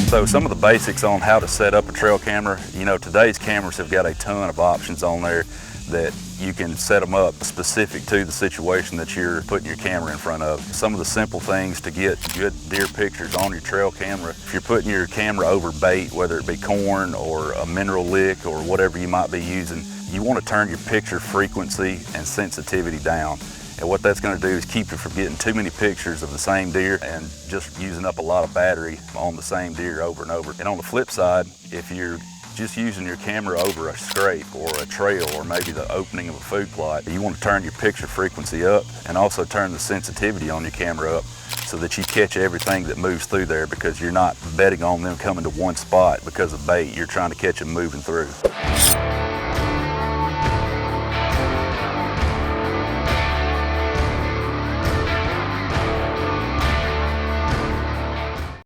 So some of the basics on how to set up a trail camera. You know, today's cameras have got a ton of options on there that you can set them up specific to the situation that you're putting your camera in front of. Some of the simple things to get good deer pictures on your trail camera: if you're putting your camera over bait, whether it be corn or a mineral lick or whatever you might be using, you want to turn your picture frequency and sensitivity down. And what that's going to do is keep you from getting too many pictures of the same deer and just using up a lot of battery on the same deer over and over. And on the flip side, if you're just using your camera over a scrape or a trail or maybe the opening of a food plot, you want to turn your picture frequency up and also turn the sensitivity on your camera up so that you catch everything that moves through there, because you're not betting on them coming to one spot because of bait. You're trying to catch them moving through.